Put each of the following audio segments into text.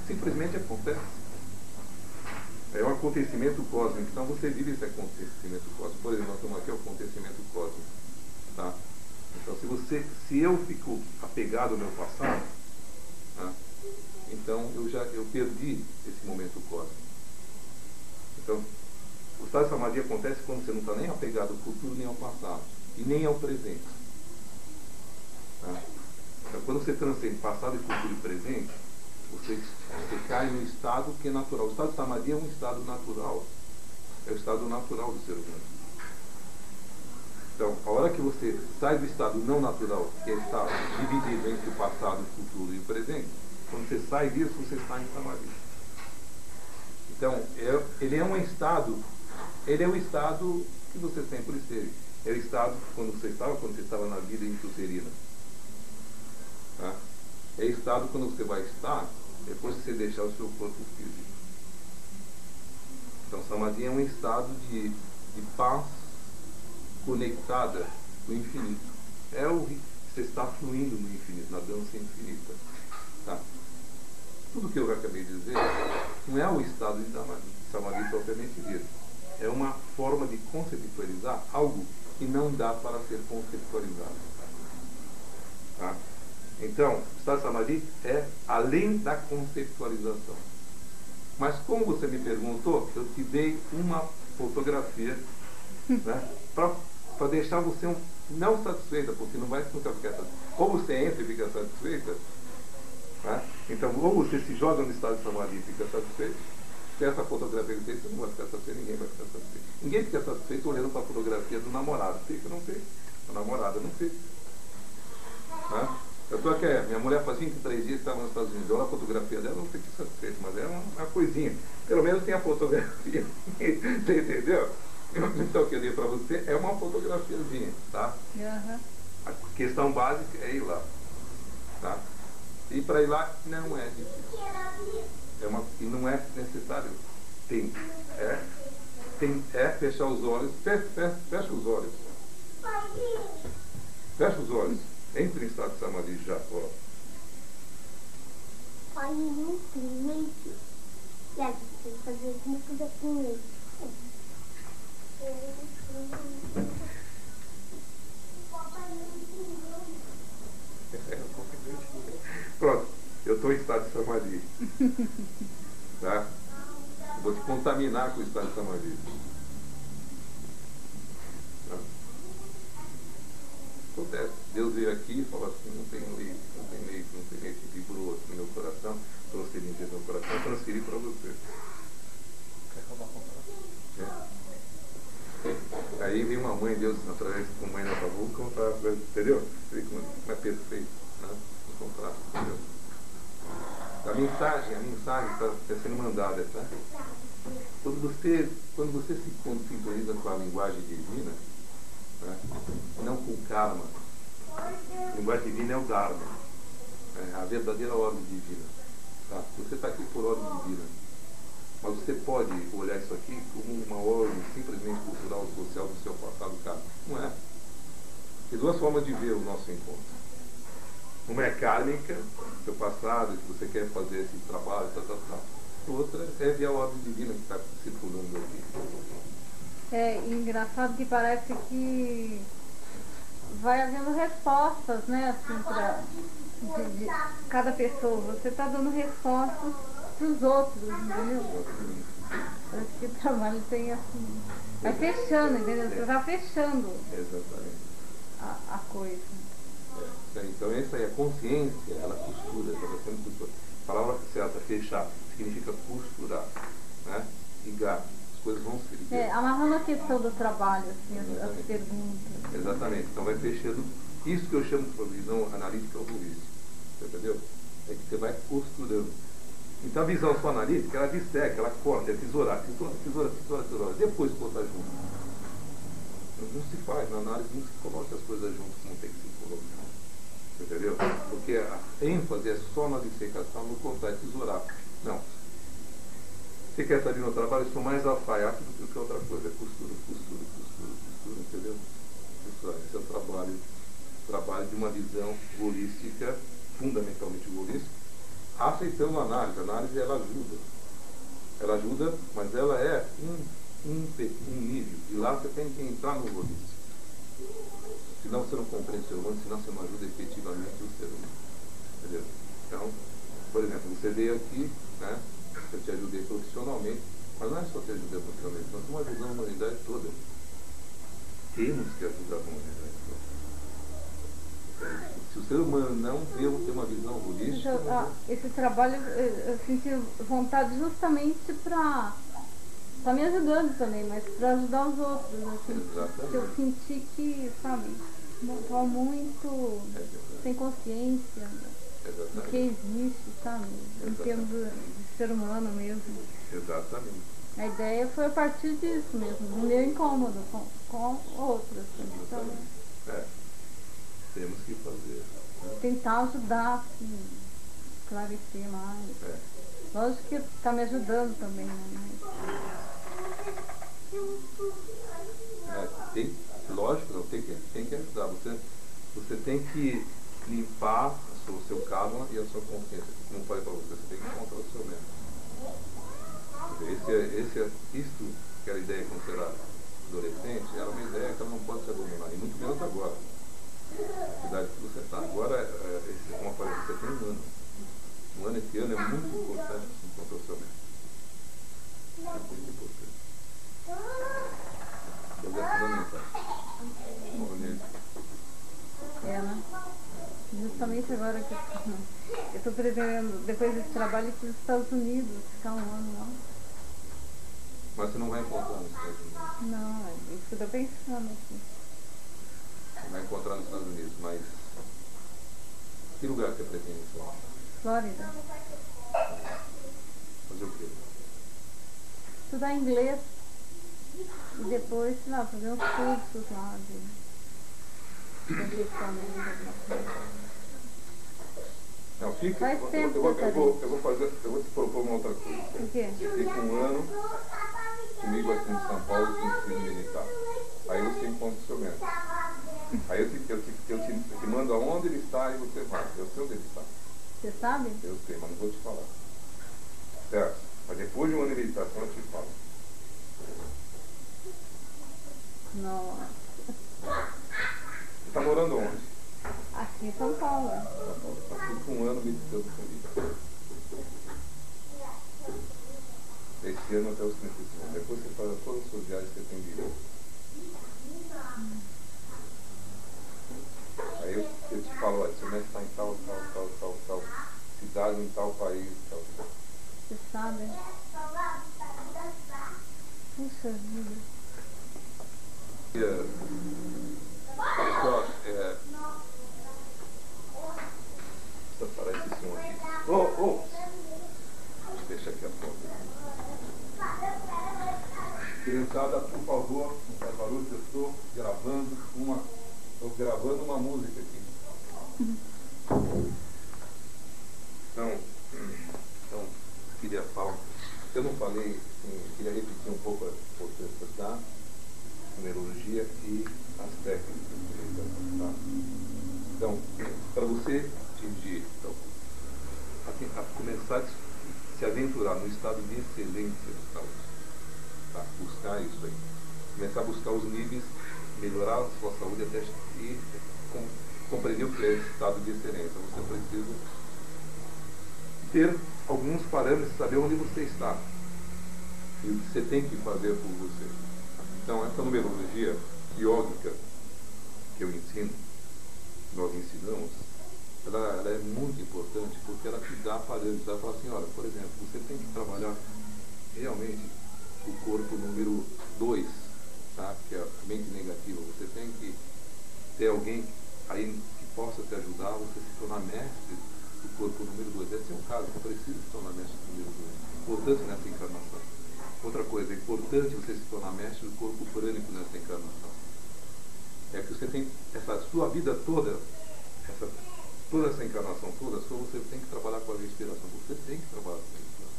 simplesmente acontece. É um acontecimento cósmico. Então você vive esse acontecimento cósmico. Por exemplo, nós estamos aqui, é o acontecimento cósmico. Tá? Então se eu fico apegado ao meu passado, tá? Então eu perdi esse momento cósmico. Então, o estado de samadhi acontece quando você não está nem apegado ao futuro, nem ao passado, e nem ao presente. Tá? Então, quando você transcende passado, futuro e presente, você cai no estado que é natural. O estado de samadhi é um estado natural. É o estado natural do ser humano. Então, a hora que você sai do estado não natural, que é estar dividido entre o passado, o futuro e o presente, quando você sai disso, você está em samadhi. Então, ele é um estado, ele é o estado que você sempre esteve. É o estado quando você estava na vida intrusserina. Tá? É o estado quando você vai estar depois que você deixar o seu corpo físico. Então, samadhi é um estado de paz conectada com o infinito. Você está fluindo no infinito, na dança infinita. Tá? Tudo que eu acabei de dizer não é o estado de samadhi propriamente dito. É uma forma de conceptualizar algo que não dá para ser conceptualizado. Tá? Então, o estado de samadhi é além da conceptualização. Mas como você me perguntou, eu te dei uma fotografia, né, para deixar você não satisfeita, porque não vai nunca ficar satisfeita. Ou você entra e fica satisfeita, né? Então, ou você se joga no estado de samadhi e fica satisfeito, se essa fotografia que você não vai ficar satisfeito, ninguém vai ficar satisfeito. Ninguém fica satisfeito olhando para a fotografia do namorado. Fica, não fica. A namorada não fica. Né? Eu estou aqui, minha mulher faz 23 dias que estava nos Estados Unidos. Olha a fotografia dela, não fica satisfeito, mas é uma coisinha. Pelo menos tem a fotografia. Você entendeu? Então, o que eu dei para você é uma fotografiazinha, tá? Uhum. A questão básica é ir lá, tá? E para ir lá não é difícil. E não é necessário tempo. É fechar os olhos. Fecha os olhos. Fecha os olhos. Entre em estado de samadhi já. Ó. Pai, simplesmente. Deve fazer alguma coisa com ele. Pronto, eu estou em estado de samadhi. Tá? Eu vou te contaminar com o estado de samadhi. Tá? Acontece. Deus veio aqui e falou assim, não tem leite, não tem leite, não tem leite. Vibrou aqui no meu coração, transferi no meu coração, transferi para você. Quer roubar a comparação? Aí vem uma mãe, Deus, através de uma mãe na tua boca, entendeu? Você vê como é perfeito, né? O contrato, entendeu? A mensagem está sendo mandada, tá? Quando você se sintoniza com a linguagem divina, né? Não com o karma, a linguagem divina é o dharma, a verdadeira ordem divina. Tá? Você está aqui por ordem divina, mas você pode olhar isso aqui como uma ordem simplesmente cultural, social do seu passado, karma. Não é. Tem duas formas de ver o nosso encontro. Uma é kármica, seu passado, que você quer fazer esse trabalho, Outra é via ordem divina que está circulando aqui. É engraçado que parece que vai havendo respostas, né, assim, de cada pessoa. Você está dando respostas para os outros, entendeu? Parece que o trabalho tem assim. Vai fechando, entendeu? Você está fechando. Exatamente. A coisa. Então essa é a consciência, ela costura, está sendo costura. A palavra certa, fechar, significa costurar, né? Ligar, as coisas vão se ligar. Amarrando a questão do trabalho, assim, as perguntas. Exatamente, então vai fechando. Isso que eu chamo de visão analítica holística, entendeu? É que você vai costurando. Então a visão só analítica, ela disseca, ela corta, é tesourar, tesoura. Depois botar junto. Não se faz, na análise não se coloca as coisas juntas como tem que se colocar. Entendeu? Porque a ênfase é só na dissecação, no cortar, é tesourar. Não. Você quer saber no trabalho, eu sou mais alfaiate do que qualquer outra coisa. É costura, entendeu? Esse é o trabalho de uma visão holística, fundamentalmente holística, aceitando a análise ela ajuda. Ela ajuda, mas ela é um nível. E lá você tem que entrar no holístico. Senão você não compreende o ser humano, senão você não ajuda efetivamente o ser humano. Entendeu? Então, por exemplo, você veio aqui, né? Eu te ajudei profissionalmente, mas não é só te ajudar profissionalmente, nós estamos ajudando a humanidade toda. Temos que ajudar a humanidade toda. Se o ser humano não ter uma visão holística... Então, esse trabalho eu senti vontade justamente para me ajudando também, mas para ajudar os outros. Assim, Exatamente. eu senti que, sabe, estava muito sem consciência do que existe, sabe, em termos de ser humano mesmo. Exatamente. A ideia foi a partir disso mesmo, do meu incômodo com outros. Então, temos que fazer. tentar ajudar, assim, esclarecer mais. Lógico que está me ajudando também, né? Lógico, não, tem que ajudar. Você tem que limpar o seu karma e a sua consciência. Como eu falei para você tem que encontrar o seu mesmo. Isto, que era a ideia quando você era adolescente, era uma ideia que ela não pode se abominar, e muito menos agora. A idade que você está. Agora, como eu falei, você tem um ano. Um ano, esse ano é muito importante para encontrar o seu mesmo. É muito importante. Então, é fundamental. Né? Justamente agora que eu estou pretendendo, depois desse trabalho, ir para os Estados Unidos, ficar um ano lá. Mas você não vai encontrar nos Estados Unidos? Não, é isso que eu estou pensando aqui. Você vai encontrar nos Estados Unidos, mas que lugar você pretende ir? Flórida. Fazer o quê? Estudar inglês e depois, sei lá, fazer uns cursos lá de Não, fica. Faz tempo eu vou te propor uma outra coisa. O quê? Fica um ano comigo aqui em São Paulo com ensino militar. Aí você encontra o seu mestre. Aí eu te mando aonde ele está e você vai. Eu sei onde ele está. Você sabe? Eu sei, mas não vou te falar. Certo? Mas depois de uma meditação eu te falo. Nossa. Você está morando onde? Aqui em São Paulo. Fica um ano meditando comigo. Esse ano até os 35. Depois você faz todas as suas viagens que você tem direito. Aí eu te falo, olha, seu mestre está em tal cidade, em tal país, tal. Você sabe? Puxa vida. Pessoal, precisa parar esse som aqui. Deixa aqui a porta. Criançada, por favor, não faz barulho, eu estou gravando uma música aqui. Então, queria falar. Eu não falei, queria repetir um pouco a importância da numerologia e as técnicas. Tá? Então, para você atingir, a começar a se aventurar no estado de excelência de saúde, tá? Buscar isso aí. Começar a buscar os níveis, melhorar a sua saúde até e compreender o que é esse estado de excelência. Você precisa ter alguns parâmetros, saber onde você está e o que você tem que fazer por você. Então, essa numerologia iógica que eu ensino, nós ensinamos, ela é muito importante porque ela te dá parâmetros. Ela fala assim, olha, por exemplo, você tem que trabalhar realmente o corpo número 2, tá? Que é a mente negativa. Você tem que ter alguém aí que possa te ajudar, você se tornar mestre do corpo número 2. Esse é um caso, você precisa se tornar mestre do número 2. Importante nessa encarnação. Outra coisa, é importante você se tornar mestre do corpo prânico nessa encarnação. É que você tem essa sua vida toda, toda essa encarnação toda, você tem que trabalhar com a respiração. Você tem que trabalhar com a respiração.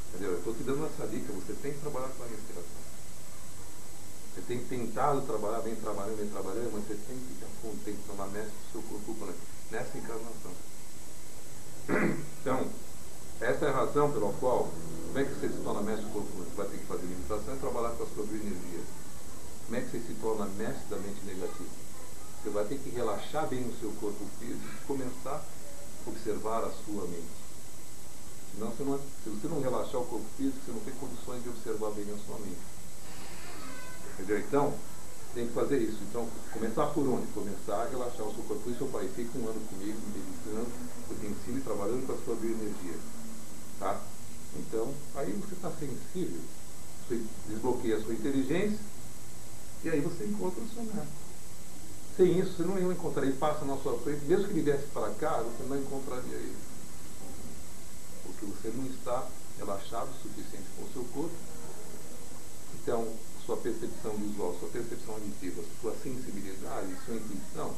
Entendeu? Eu estou te dando essa dica, você tem que trabalhar com a respiração. Você tem tentado trabalhar, vem trabalhando, mas você tem que ir a fundo, tem que tornar mestre do seu corpo prânico nessa encarnação. Então, essa é a razão pela qual, como é que você se torna mestre do corpo? Você vai ter que fazer meditação e trabalhar com a sua bioenergia. Como é que você se torna mestre da mente negativa? Você vai ter que relaxar bem o seu corpo físico e começar a observar a sua mente. Senão, se você não relaxar o corpo físico, você não tem condições de observar bem a sua mente. Entendeu? Então, tem que fazer isso. Então, começar por onde? Começar a relaxar o seu corpo. Por isso eu falei, fica 1 ano comigo, meditando, eu te ensino e trabalhando com a sua bioenergia. Tá? Então, aí você está sensível, você desbloqueia a sua inteligência e aí você encontra o seu mestre. Sem isso, você não ia encontrar. Ele passa na sua frente, mesmo que ele viesse para cá, você não encontraria ele. Porque você não está relaxado o suficiente com o seu corpo. Então, sua percepção visual, sua percepção auditiva, sua sensibilidade, sua intuição,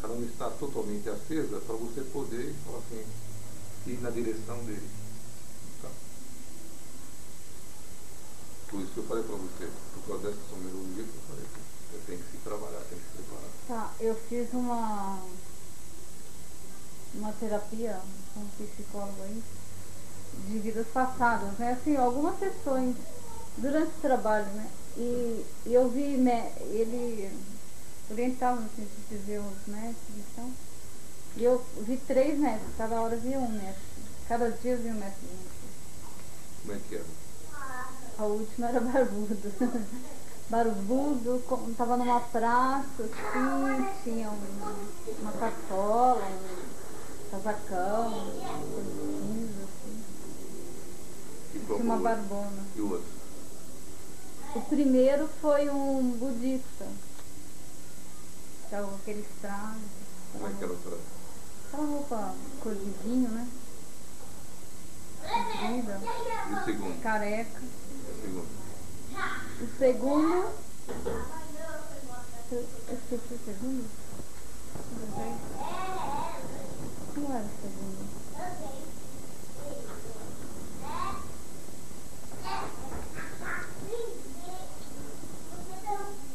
ela não está totalmente acesa para você poder falar assim, ir na direção dele. Tá? Por isso que eu falei para você, por causa dessa sua melodia que eu falei, você tem que se trabalhar, tem que se preparar. Tá, eu fiz uma terapia com um psicólogo aí, de vidas passadas, né? Assim, algumas sessões durante o trabalho, né? E eu vi, ele orientava assim, de ver os mestres e tal. E eu vi 3 mestres, cada hora via um mestre. Cada dia via um mestre. Como é que é? A última era barbudo. Barbudo, estava numa praça, assim, tinha uma cartola, um casacão, cinza, assim. Tinha uma barbona. E o outro? O primeiro foi um budista. Estava com aqueles trajes. Como é que era o traje? Aquela roupa cor de vinho, né? Comprida. E o segundo? Careca. O segundo? O segundo. Eu esqueci o segundo. Como era o segundo?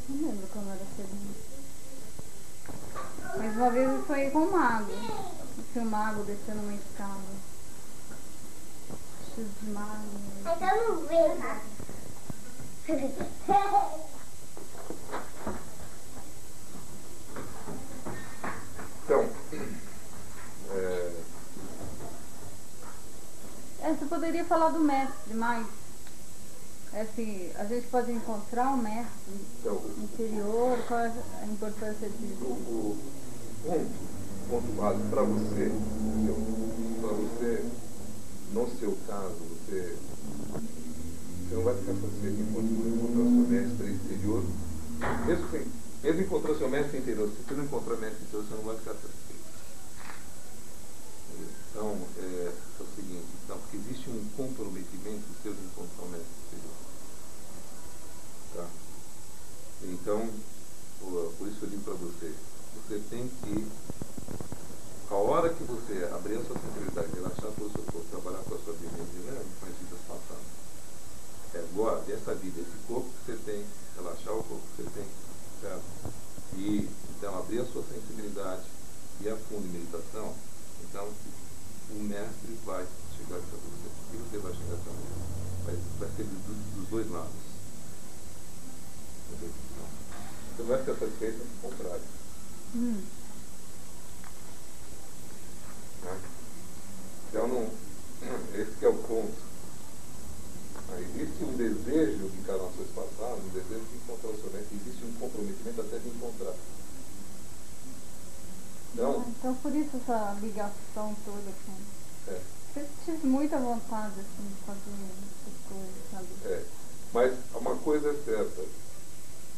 Não lembro como era o segundo. Mas uma vez eu fui com um mago. Tinha um mago descendo uma escada. Cheio de mago. Mas eu não vejo nada. Então, você poderia falar do mestre, mas assim, a gente pode encontrar um mestre interior, qual é a importância disso? O ponto básico para você, no seu caso, você não vai ficar satisfeito encontrar seu mestre interior. Mesmo encontrar seu mestre interior, se você não encontrar mestre interior, você não vai ficar satisfeito. Então, é o seguinte, porque existe um comprometimento seu de encontrar o mestre interior. Tá? Então, por isso eu digo para você, você tem que, a hora que você abrir a sua sensibilidade, relaxar todo o seu corpo, trabalhar com a sua vida, né, com as vidas passadas, é agora, dessa vida, esse corpo que você tem, relaxar o corpo que você tem, certo? E, então, abrir a sua sensibilidade e a fundo em meditação, então, o mestre vai chegar até você. E você vai chegar também. Vai ser dos dois lados. Entendeu? Você vai ficar satisfeito ao contrário. Né? Então, esse que é o ponto. Existe um desejo de encarnações passadas, um desejo de encontrar o seu mestre, existe um comprometimento até de encontrar. Então por isso essa ligação toda com... Eu tive muita vontade assim, de fazer essas coisas, sabe? Mas uma coisa é certa.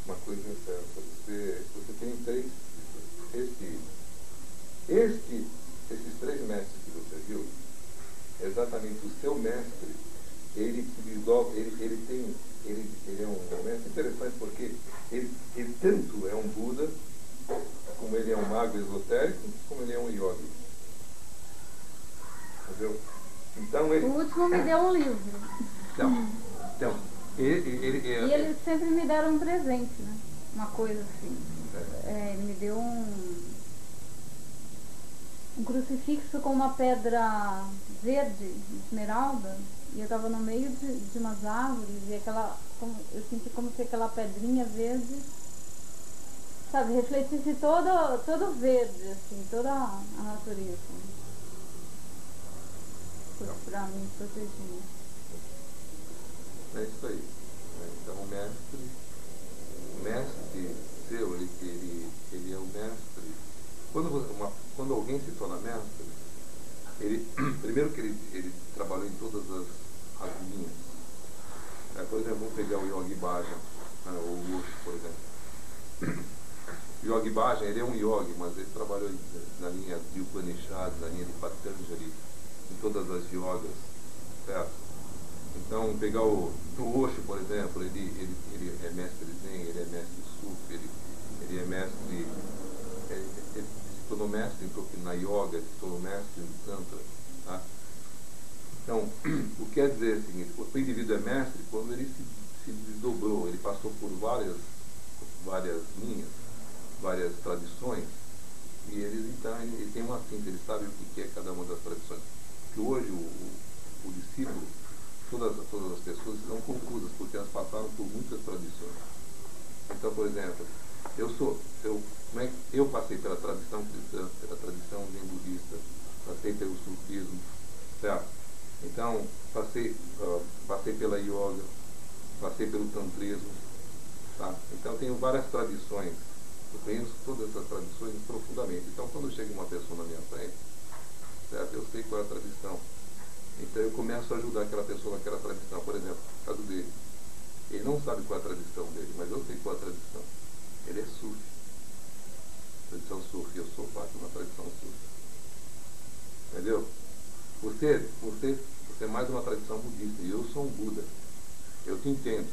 Você tem 3. Esses 3 mestres que você viu, é exatamente o seu mestre, ele é um mestre interessante porque ele tanto é um Buda, como ele é um mago esotérico, como ele é um yogi. Entendeu? Então ele... O último me deu um livro. Então e eles sempre me deram um presente, né? Uma coisa assim. Ele me deu um crucifixo com uma pedra verde, esmeralda, e eu estava no meio de umas árvores e eu senti como se aquela pedrinha verde, sabe, refletisse todo verde, assim, toda a natureza. Fosse pra mim proteger. É isso aí. Então o mestre seu, ele é o mestre. Quando alguém se torna mestre, primeiro que ele trabalhou em todas as linhas. Por exemplo, vamos pegar o Yogi Bhajan, ou o Osho, por exemplo. O Yogi Bhajan, ele é um yogi, mas ele trabalhou na linha de Upanishads, na linha de Patanjali, em todas as yogas, certo? Então, pegar o Osho, por exemplo, ele é mestre Zen, ele é mestre Sufi, ele é mestre, ele se tornou mestre na yoga, se tornou mestre em Tantra, tá? Então, o que quer dizer é o seguinte, o indivíduo é mestre quando ele se desdobrou, ele passou por várias linhas, várias tradições, e então ele tem uma síntese, ele sabe o que é cada uma das tradições. Que hoje o discípulo, todas as pessoas estão confusas, porque elas passaram por muitas tradições. Então, por exemplo, eu passei pela tradição cristã, pela tradição zen budista, passei pelo sufismo, certo? Então, passei pela yoga, passei pelo tantrismo, tá? Então, tenho várias tradições, eu conheço todas essas tradições profundamente. Então, quando chega uma pessoa na minha frente, certo? Eu sei qual é a tradição. Então, eu começo a ajudar aquela pessoa naquela tradição. Por exemplo, no caso dele, ele não sabe qual é a tradição dele, mas eu sei qual é a tradição. Ele é Sufi. Tradição Sufi, eu sou parte de uma tradição Sufi. Entendeu? Você é mais uma tradição budista e eu sou um Buda. Eu te entendo.